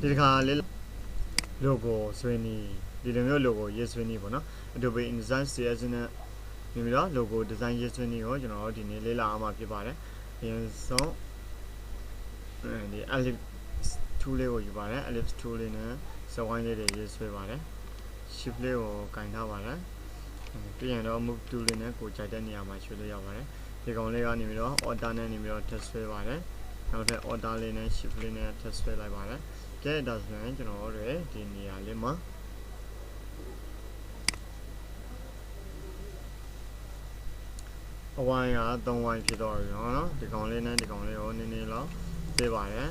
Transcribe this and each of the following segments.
ဒီခါလေး logo ဆွဲနေဒီလိုမျိုး logo ရေးဆွဲနေပေါ့နော် Adobe Indesign Myanmar ဒီမျိုး logo design ရေးဆွဲနေကိုကျွန်တော်တို့ဒီနေ့လေ့လာအောင်မှာဖြစ်ပါတယ်အရင်ဆုံးဒီ ellipse tool လေးကိုယူပါတယ် ellipse tool လေးနဲ့စဝိုင်းလေးတွေရေးဆွဲပါတယ် shift လေးကိုကင်ထားပါတယ်ပြီးရင်တော့ move tool လေးနဲ့ကိုကြိုက်တဲ့နေရာမှာရွှေ့လို့ရပါတယ်ဒီကောင်လေးကနေပြီးတော့ order နဲ့နေပြီးတော့ test ဆွဲပါတယ်နောက်ထပ် order လေးနဲ့ shift လေးနဲ့ test ဆွဲလိုက်ပါတယ်ကဲဒါဆိုရင်ကျွန်တော်တို့ဒီနေရာလေးမှာအဝိုင်းက3ဝိုင်းဖြစ်တော့ပြီနော်ဒီကောင်လေးနဲ့ဒီကောင်လေးကိုနည်းနည်းလောက်ပေးပါတယ်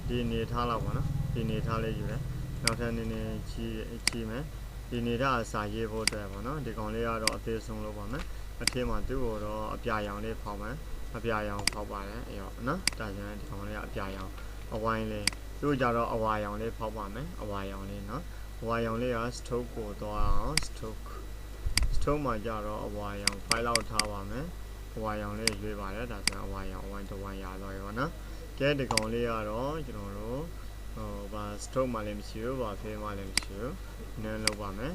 ဒီနေထားလောက်ပါနော်ဒီနေထားလေးယူတယ်နောက်ထပ်နည်းနည်းကြီးမယ်ဒီနေထားအစာရေးဖို့အတွက်ပေါ့နော်ဒီကောင်လေးကတော့အသေးဆုံးလို့ပါမယ်အထင်းမှာသူ့ကိုတော့အပြာရောင်လေးဖောက်မယ်အပြာရောင်ဖောက်ပါတယ်အဲ့တော့နော်ဒါကြောင့်ဒီကောင်လေးကအပြာရောင်အဝိုင်းလေးသူ့ကြတော့အဝါရောင်လေးဖောက်ပါမယ်အဝါရောင်လေးနော်အဝါရောင်လေးက stroke ကိုသွားအောင် stroke မှာကြတော့အဝါရောင် file လောက်ထားပါမယ်အဝါရောင်လေးရွေးပါတယ်ဒါဆိုရင်အဝါရောင်အဝိုင်းတစ်ဝိုင်းရသွားပြီပေါ့နော်ကဲဒီကောင်လေးကတော့ကျွန်တော်တို့ဘာ stroke မှလည်းမရှိဘူးဘာ fill မှလည်းမရှိဘူးနည်းလုပ်ပါမယ်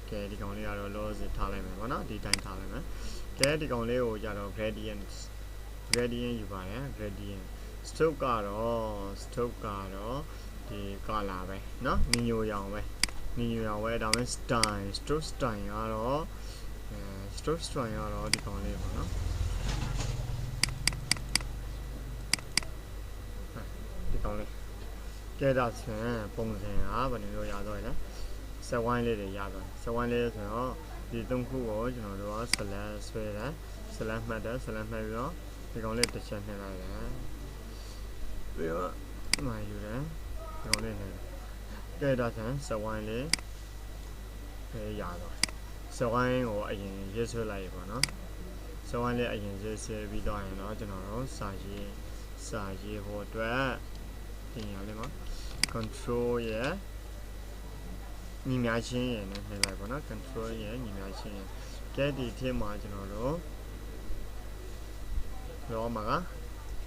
ကဲဒီကောင်လေးကတော့ low စစ်ထားလိုက်မယ်ပေါ့နော်ဒီတိုင်းထားလိုက်မယ်ကဲဒီကောင်လေးကိုကြတော့ gradient ယူပါတယ် gradient stroke ကတော့ဒီ color ပဲเนาะနီညိုရောင်ပဲဒါမှ stroke style ကတော့ stroke style ကတော့ဒီကောင်လေးပေါ့เนาะဒီကောင်လေးကဲဒါဆိုရင်ပုံစံကဘယ်လိုမျိုးရတော့လဲဆက်ဝိုင်းလေးတွေရတော့ဆက်ဝိုင်းလေးဆိုတော့ဒီ3ခုကိုကျွန်တော်တို့က select ဆွဲတယ် select မှတ်တယ် select မှတ်ပြီးတော့ဒီကောင်လေးတစ်ချက်နှိပ်လိုက်တယ်ပြီးတော့ဒီမှာယူတယ်ဒီကောင်လေးနှိပ်ကဲဒါဆိုရင်ဆက်ဝိုင်းလေးရတော့ဆက်ဝိုင်းကိုအရင်ရေးဆွဲလိုက်ရပါတော့ဆက်ဝိုင်းလေးအရင်ရေးဆွဲပြီးတော့ရင်တော့ကျွန်တော်တို့စာရေးဟိုအတွက်ဒီနေရာလေးမှာ control ရဲ့ညီမျှချင်းရဲ့နဲ့နှိပ်လိုက်ပါတော့ control ရဲ့ညီမျှချင်းရဲ့ကဲဒီထဲမှာကျွန်တော်တို့တော့မှာက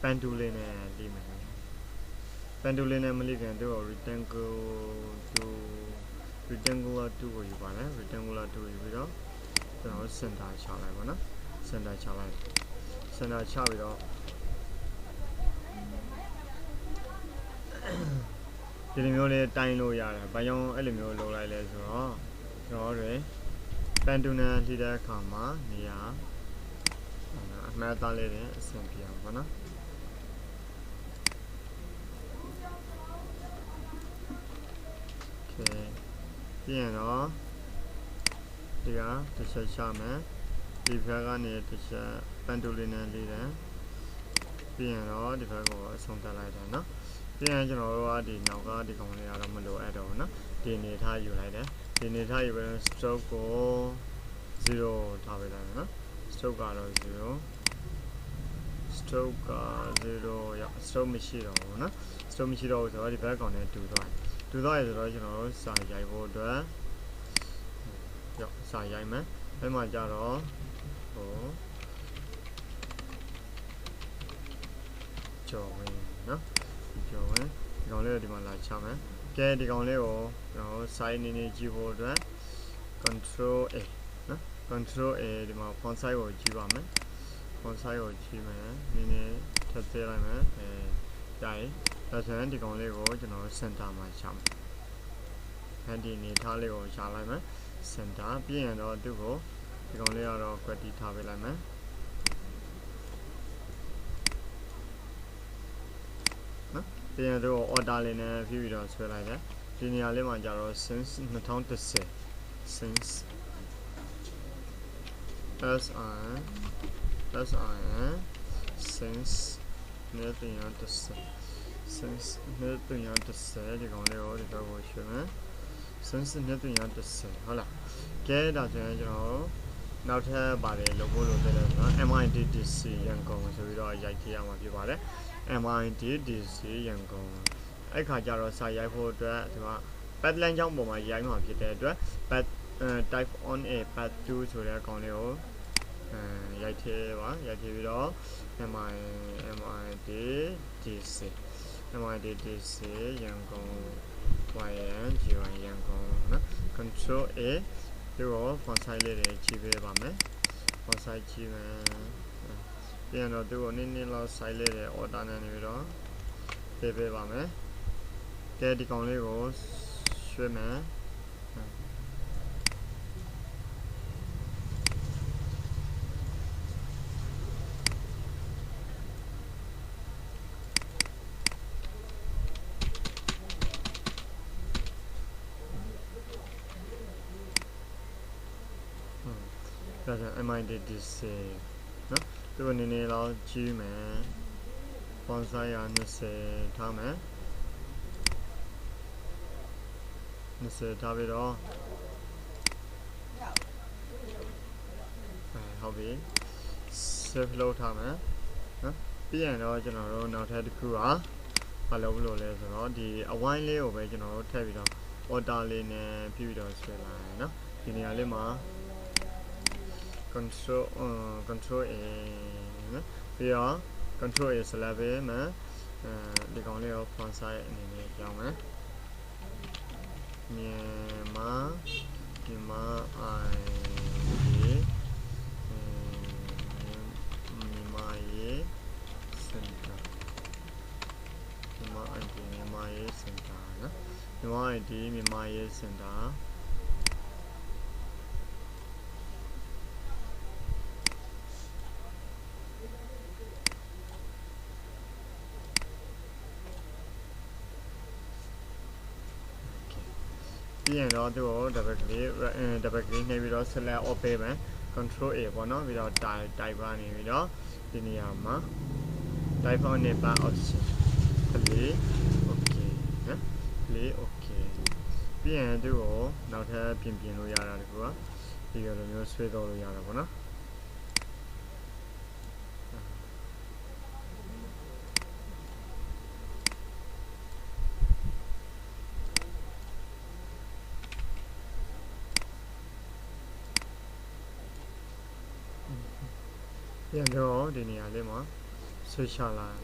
pen tool လေးနဲ့လေးမယ် pen tool လေးနဲ့မလေးခင်တော့ rectangular tool ကိုယူပါတယ် rectangular tool ယူပြီးတော့ကျွန်တော် center ချလိုက်ပါနော် center ချပြီးတော့ဒီလိုမျိုးလေးတိုင်းလို့ရတယ်ဘာကြောင့်အဲ့လိုမျိုးလုပ်လိုက်လဲဆိုတော့ကျွန်တော်တို့ pen tool နဲ့လှည့်တဲ့အခါမှာနေရာအမှတ်သားလေးတွေအဆင်ပြေအောင်ပေါ့နော်ပြီးရင်တော့ဒီကတစ်ချက်ချမယ်ဒီဘက်ကနေတစ်ချက် pen tool လေးနဲ့လေးတယ်ပြီးရင်တော့ဒီဘက်ကိုအဆုံးသတ်လိုက်တယ်နော်ပြီးရင်ကျွန်တော်တို့ကဒီနောက်ကဒီကောင်လေးကတော့မလိုအပ်တော့ဘူးနော်ဒီနေထားယူလိုက်တယ်ဒီနေထားယူပြီးတော့ stroke ကို0ထားပေးလိုက်မယ်နော် stroke ကတော့0 stroke က0ရ stroke မရှိတော့ဘူးနော် stroke မရှိတော့ဘူးဆိုတော့ဒီဘက်ကောင်နဲ့တူသွားရဆိုတော့ကျွန်တော်တို့စာရိုက်ဖို့အတွက်စာရိုက်မယ်အဲ့မှာကြတော့ဟိုကျော်ဝင်နော်ကျော်ဝင်ဒီကောင်လေးကိုဒီမှာလာချမယ်ကဲဒီကောင်လေးကိုကျွန်တော် size နည်းနည်းကြည့်ဖို့အတွက် control A နော် control A ဒီမှာ font size ကိုကြည့်ပါမယ် font size ကိုကြည့်မယ်နည်းနည်းထပ်သေးလိုက်မယ်ဒါဆိုရင်ဒီကောင်လေးကိုကျွန်တော် center မှာချမယ်ဒီနေထားလေးကိုရှာလိုက်မယ် center ပြီးရင်တော့သူ့ကိုဒီကောင်လေးကတော့ quality ထားပေးလိုက်မယ်နော်ပြီးရင်တော့ order လေးနဲ့ပြီးတော့ဆွဲလိုက်တယ်ဒီနေရာလေးမှာကြတော့ since 2010 since since 2010ဒီကောင်လေးကိုဒီဘက်ကိုရွှေ့မယ်since 2010ဟုတ်လားကဲဒါဆိုရင်ကျွန်တော်နောက်ထပ်ပါတယ်လုပ်ဖို့လုပ်တယ်ဆိုတော့ MITDC ရန်ကုန်ဆိုပြီးတော့ရိုက်ကြည့်ရမှာဖြစ်ပါတယ် MITDC ရန်ကုန်အဲ့ခါကျတော့စာရိုက်ဖို့အတွက်ဒီမှာ path line ကြောင့်ပုံမှာရိုက်မှာဖြစ်တဲ့အတွက် path type on a path 2ဆိုတဲ့အကောင်လေးကိုရိုက်ထည့်ပြီးတော့ MITDC ရန်ကုန် YN GYN နော် Control A ဒီကို font size လေးတွေကြီးပေးပါမယ် font size ကြီးမယ်ပြန်တော့ဒီကိုနည်းနည်းလောက် size လေးတွေ order နဲ့နေပြီးတော့ပေးပါမယ်ကဲဒီကောင်လေးကိုရွှေ့မယ်ဒါကြောင့် MITDC နော်ဒီကိုနည်းနည်းလောက်ကြီးမယ် font size 20ထားမယ်20ထားပြီးတော့ဟုတ်ပြီ save လုပ်ထားမယ်နော်ပြီးရင်တော့ကျွန်တော်တို့နောက်ထပ်တစ်ခုကမလုပ်လို့လဲဆိုတော့ဒီအဝိုင်းလေးကိုပဲကျွန်တော်တို့ထည့်ပြီးတော့ order လေးနဲ့ပြီးတော့ဆွဲလိုက်နော်ဒီနေရာလေးမှာ control A နော်ပြီးတော့ control A ဆက်လက်ပေးမယ်ဒီကောင်လေးကို font size အနေနဲ့ကြောင်းမယ်မြန်မာမြန်မာရေးစင်တာမြန်မာရေးစင်တာနော်မြန်မာရေးစင်တာပြီးရင်တော့သူ့ကို double click နှိပ်ပြီးတော့ select all ပေးမယ် control A ပေါ့နော်ပြီးတော့ type ကနေပြီးတော့ဒီနေရာမှာ type on နဲ့ပါ option play okay နော် play okay ပြီးရင်သူ့ကိုနောက်ထပ်ပြင်လို့ရတာတကူကဒီလိုမျိုးဆွဲတော့လို့ရတာပေါ့နော်ပြန်တော့ဒီနေရာလေးမှာဆွဲချလိုက်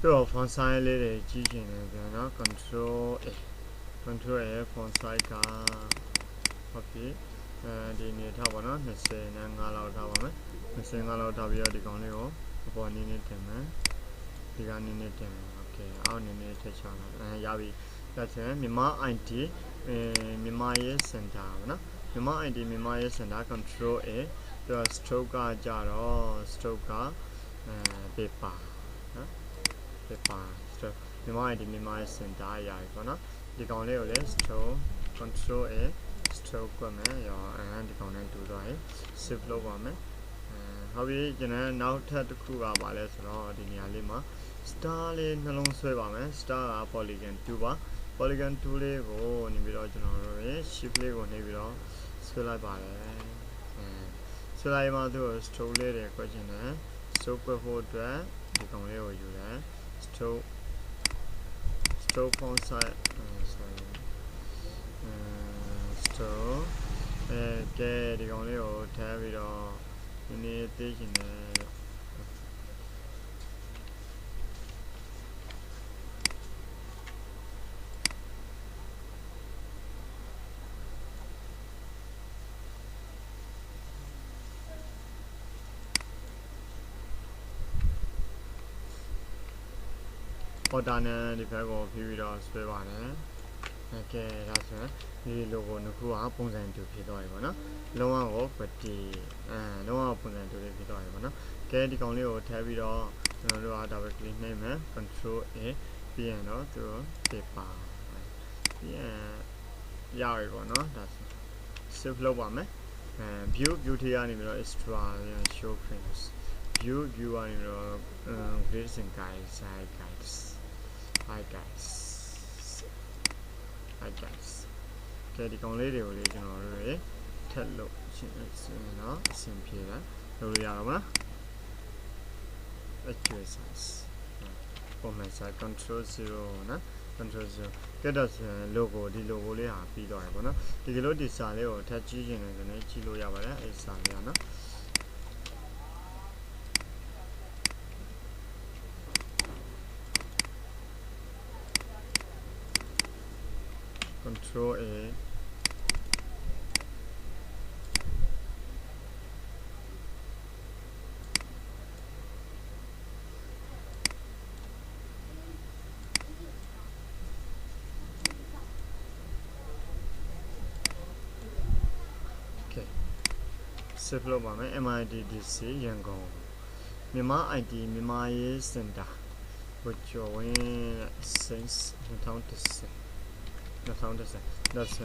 တော့ font size လေးတွေကြီးချင်တယ်ပြန်နော် control A font size ကဟုတ်ပြီဒီနေထားပါနော်25လောက်ထားပါမယ်25လောက်ထားပြီးတော့ဒီကောင်လေးကိုအပေါ်နည်းနည်းတင်မယ်ဒီကနည်းနည်းတင်မယ်โอเคအောက်နည်းနည်းထည့်ချလိုက်ရပြီဒါဆိုရင်မြန်မာ ID မြန်မာရေးစင်တာပေါ့နော်မြန်မာ ID မြန်မာရေးစင်တာ control A ပြီးတော့ stroke ကကြတော့ stroke ကpaper နော် paper stroke မြန်မာ ID မြန်မာရေးစင်တာရပြီပေါ့နော်ဒီကောင်လေးကိုလည်း stroke control A stroke ကွက်မယ်ရောဒီကောင်နဲ့တူသွားရင် save လုပ်ပါမယ်ဟုတ်ပြီကျွန်တော်နောက်ထပ်တစ်ခုကပါလဲဆိုတော့ဒီနေရာလေးမှာ star လေးနှလုံးဆွဲပါမယ် star က polygon 2 ပါ polygon 2 လေးကိုနေပြီးတော့ကျွန်တော်တို့ရဲ့ shift လေးကိုနေပြီးတော့ဆွဲလိုက်ပါတယ်ဆွဲလိုက်မှသူ့ကို stroke လေးတွေကွက်ချင်တယ် stroke ကွက်ဖို့အတွက်ဒီကောင်လေးကိုယူတယ် stroke font size sorry stroke ကဲဒီကောင်လေးကိုထည့်ပြီးတော့ဒီနေ့သိချင်တယ်order နဲ့ဒီဘက်ကိုဖြည့်ပြီးတော့ဆွဲပါတယ်ကဲဒါဆိုရင်ဒီ logo နှစ်ခုကပုံစံတူဖြစ်သွားပြီပေါ့နော်လုံးဝကိုပတိလုံးဝပုံစံတူလေးဖြစ်သွားပြီပေါ့နော်ကဲဒီကောင်လေးကိုထည့်ပြီးတော့ကျွန်တော်တို့က double click နှိပ်မယ် control A ပြီးရင်တော့သူ့ paper ပြီးရင်ရပြီပေါ့နော်ဒါဆို save လုပ်ပါမယ်view ထဲကနေပြီးတော့ extra show frames view ကနေပြီးတော့ grids and guides hi guys ကဲဒီကောင်လေးတွေကိုလေကျွန်တော်တို့ထက်လို့ရှင်းနော်အဆင်ပြေတယ်လုပ်လို့ရတော့မလား exercise ပုံမှန်စာ control 0နော် control 0ကဲတော့logo ဒီ logo လေးဟာပြီးတော့ရပါတော့ဒီကလို့ဒီစာလေးကိုထပ်ကြည့်ရင်လည်းကြည့်လို့ရပါတယ်အဲ့စာလေးကနော် Control A. Okay. Save lo ba me MITDC Yangon. Myanmar IT Myanmar Center. Which you win since 2010. That's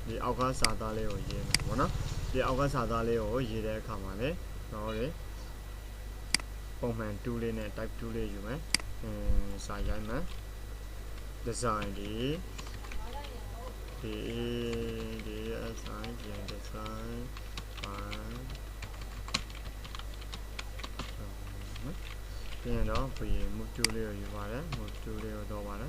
the August Sadale or Yen. The August Sadale or Yede Kamale. Sorry. Bowman 2 lane type 2 lane you may. Sayama. Design the design. Then we move to layer you want move to layer do want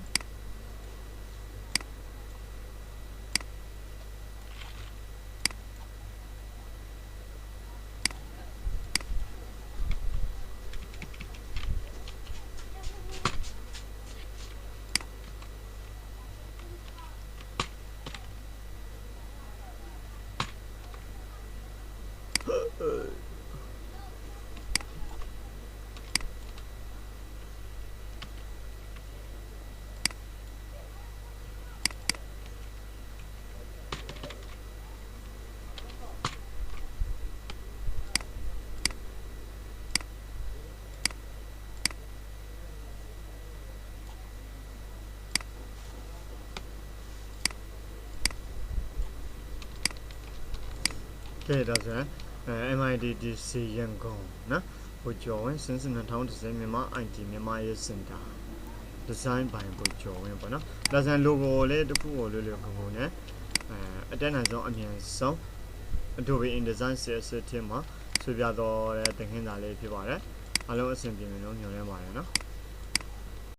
Okay, that's it. MITDC Yangon, na. Bojoin since 2010 Myanmar IT Myanmar Center. Designed by Bojoin, but that's a logo le the cool logo. Then I don't mean so. Adobe Indesign CS team, so we are the thinking that people are. I know it's simply no new.